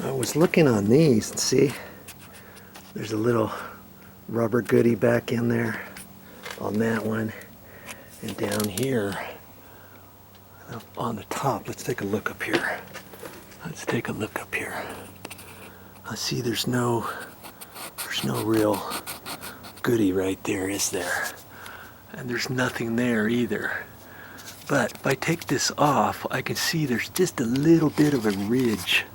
I was looking on these and see there's a little rubber goodie back in there on that one, and down here up on the top. Let's take a look up here. Let's take a look up here. I see there's no real goodie right there, is there? And there's nothing there either. But if I take this off, I can see there's just a little bit of a ridge.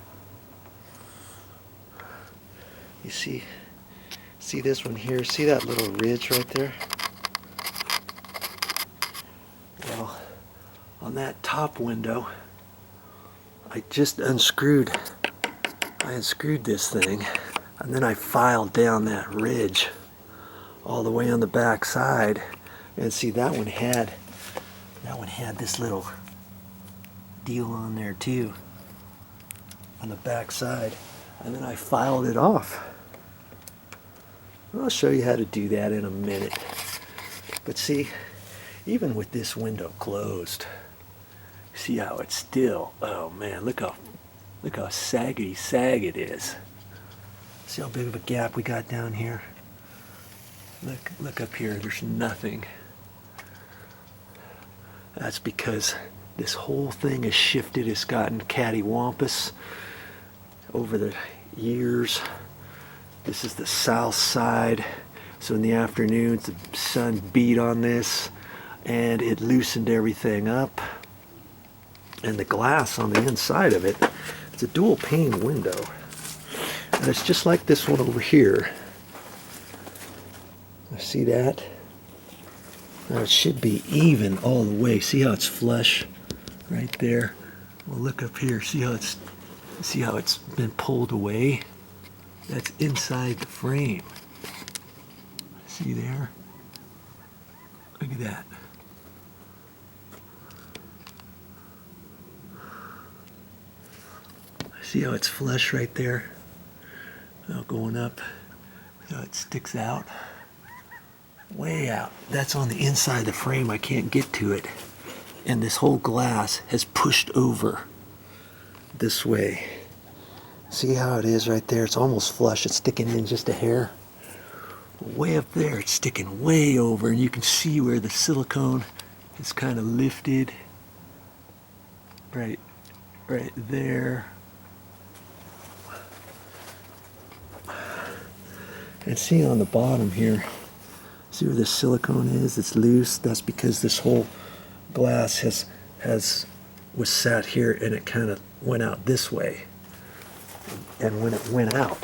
You see this one here? See that little ridge right there? Well, on that top window, I just unscrewed this thing, and then I filed down that ridge all the way on the back side, and see that one had this little deal on there too on the back side, and then I filed it off. I'll show you how to do that in a minute. But see, even with this window closed, see how it's still, oh man, look how saggedy sag it is. See how big of a gap we got down here? Look up here, there's nothing. That's because this whole thing has shifted. It's gotten cattywampus over the years. This is the south side, so in the afternoons the sun beat on this and it loosened everything up. And the glass on the inside of it, it's a dual pane window. And it's just like this one over here. See that? Now it should be even all the way. See how it's flush right there? Well, look up here. See how it's been pulled away? That's inside the frame. See there? Look at that. See how it's flush right there? Now going up. See how it sticks out? Way out. That's on the inside of the frame. I can't get to it. And this whole glass has pushed over this way. See how it is right there? It's almost flush. It's sticking in just a hair. Way up there, it's sticking way over, and you can see where the silicone is kind of lifted. Right there. And see on the bottom here, see where the silicone is? It's loose. That's because this whole glass was sat here, and it kind of went out this way. And when it went out,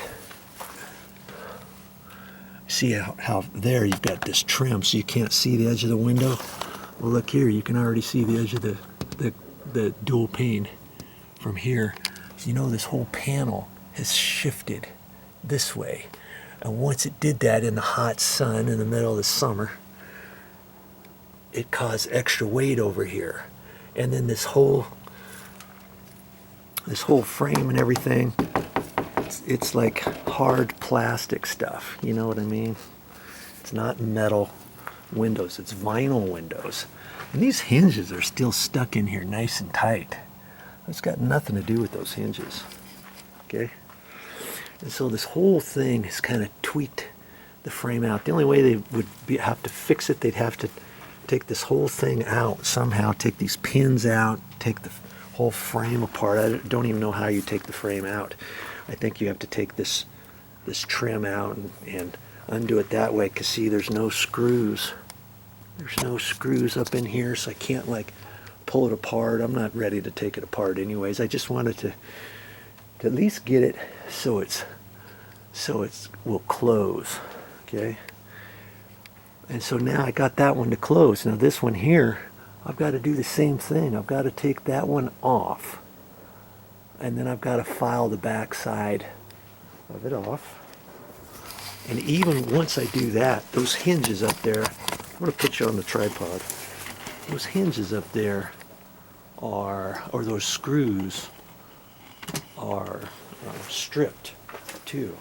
see how there you've got this trim, so you can't see the edge of the window. Well, look here, you can already see the edge of the dual pane from here. So you know this whole panel has shifted this way. And once it did that in the hot sun in the middle of the summer, it caused extra weight over here. And then this whole frame and everything, it's like hard plastic stuff, you know what I mean? It's not metal windows, it's vinyl windows. And these hinges are still stuck in here nice and tight. It's got nothing to do with those hinges, okay? And so this whole thing has kind of tweaked the frame out. The only way they would have to fix it, they'd have to take this whole thing out somehow, take these pins out, take the whole frame apart. I don't even know how you take the frame out. I think you have to take this trim out and undo it that way, because see, there's no screws. There's no screws up in here, so I can't like pull it apart. I'm not ready to take it apart anyways. I just wanted to at least get it so it will close, okay? And so now I got that one to close. Now this one here, I've got to do the same thing. I've got to take that one off, and then I've got to file the back side of it off. And even once I do that, those hinges up there, I'm going to put you on the tripod. Those hinges up there or those screws are stripped too.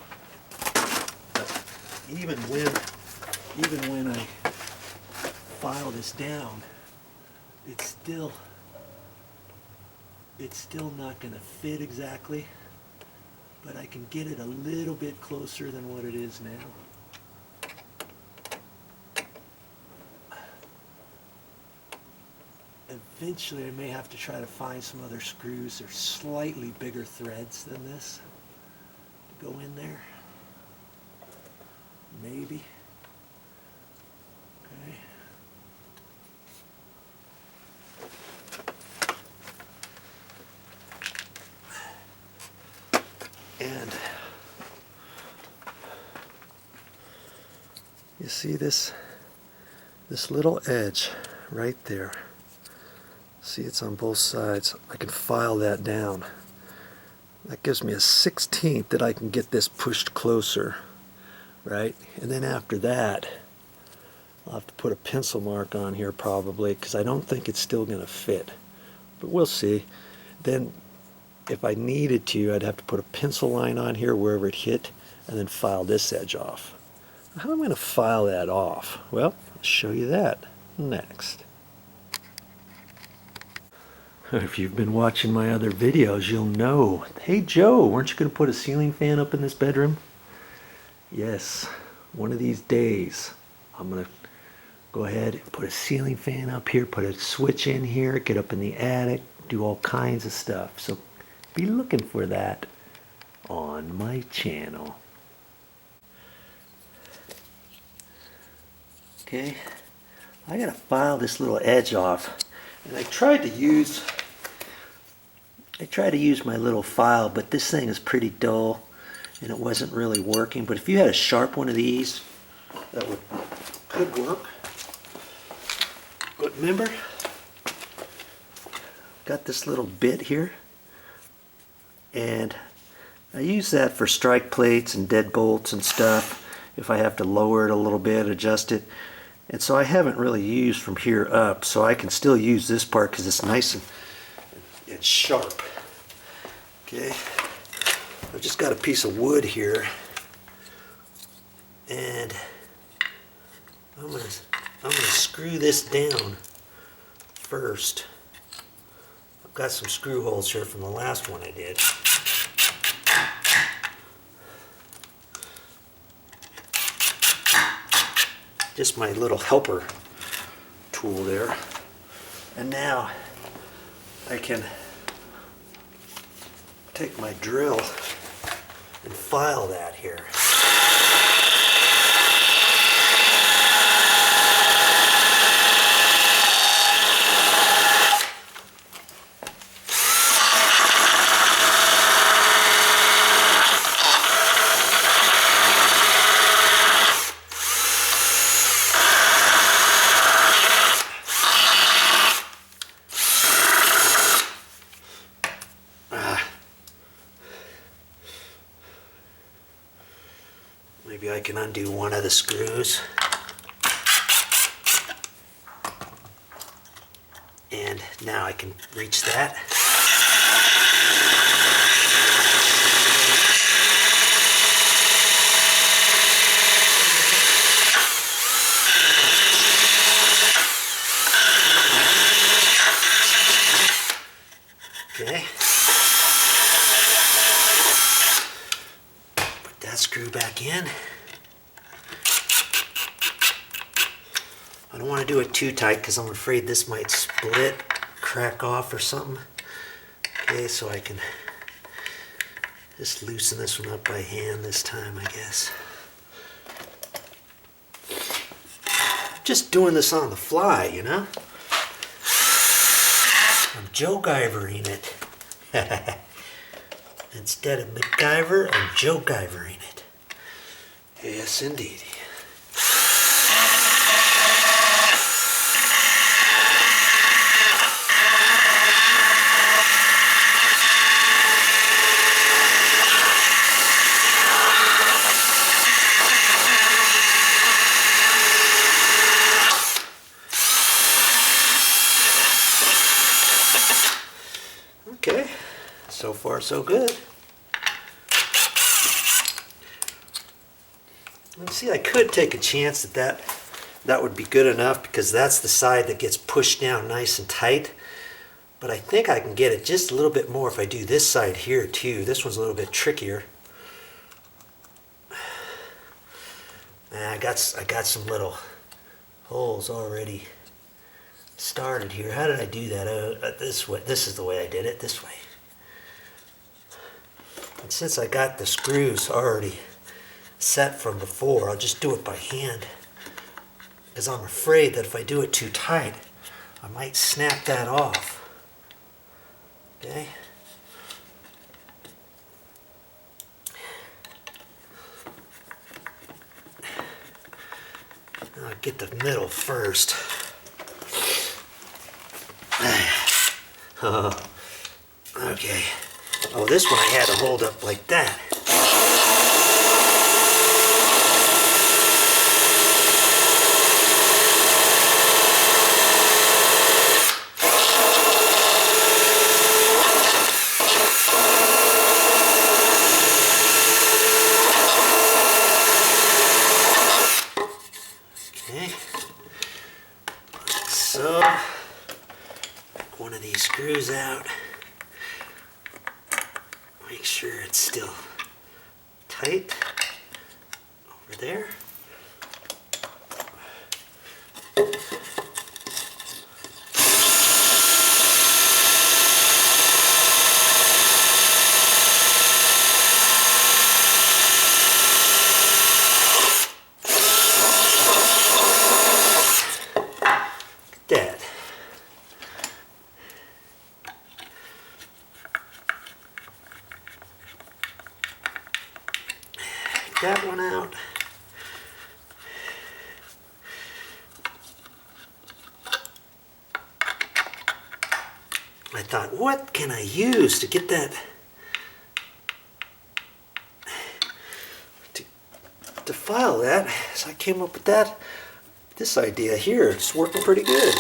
But even when I file this down, it's still not going to fit exactly. but I can get it a little bit closer than what it is now. Eventually I may have to try to find some other screws or slightly bigger threads than this to go in there. Maybe. Okay. And you see this little edge right there. See, it's on both sides. I can file that down. That gives me a 1/16 that I can get this pushed closer, right? And then after that, I'll have to put a pencil mark on here probably, because I don't think it's still going to fit. But we'll see. Then if I needed to, I'd have to put a pencil line on here wherever it hit, and then file this edge off. How am I going to file that off? Well, I'll show you that next. If you've been watching my other videos, you'll know, hey Joe, weren't you going to put a ceiling fan up in this bedroom? Yes, one of these days I'm going to go ahead and put a ceiling fan up here, put a switch in here, get up in the attic, do all kinds of stuff. So be looking for that on my channel. Okay, I gotta file this little edge off, and I tried to use my little file, but this thing is pretty dull and it wasn't really working. But if you had a sharp one of these, that could work. But remember, got this little bit here, and I use that for strike plates and deadbolts and stuff if I have to lower it a little bit, adjust it. And so I haven't really used from here up, so I can still use this part because it's nice and sharp. Okay, I've just got a piece of wood here, and I'm gonna screw this down first. I've got some screw holes here from the last one I did. Just my little helper tool there. And now I can take my drill and file that here. Maybe I can undo one of the screws. And now I can reach that. Okay. Put that screw back in. I don't want to do it too tight because I'm afraid this might split, crack off or something. Okay, so I can just loosen this one up by hand this time, I guess. Just doing this on the fly, you know? I'm Joe Guyvering it. Instead of MacGyver, I'm Joe Guyvering it. Yes, indeed. Okay, so far so good. Let's see, I could take a chance that would be good enough because that's the side that gets pushed down nice and tight. But I think I can get it just a little bit more if I do this side here too. This one's a little bit trickier. I got some little holes already started here. How did I do that? This way. This is the way I did it. This way. And since I got the screws already set from before, I'll just do it by hand, because I'm afraid that if I do it too tight, I might snap that off. Okay. I'll get the middle first. Okay. Oh, this one I had to hold up like that. Okay. So, take one of these screws out. Make sure it's still tight over there. That. That one out. I thought, what can I use to get that to file that? So I came up with this idea here. It's working pretty good.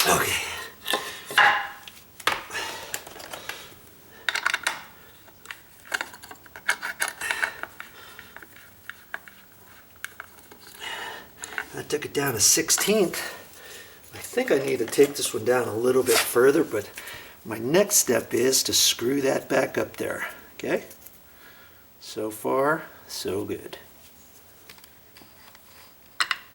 Okay. I took it down to 1/16. I think I need to take this one down a little bit further, but my next step is to screw that back up there. Okay? So far, so good.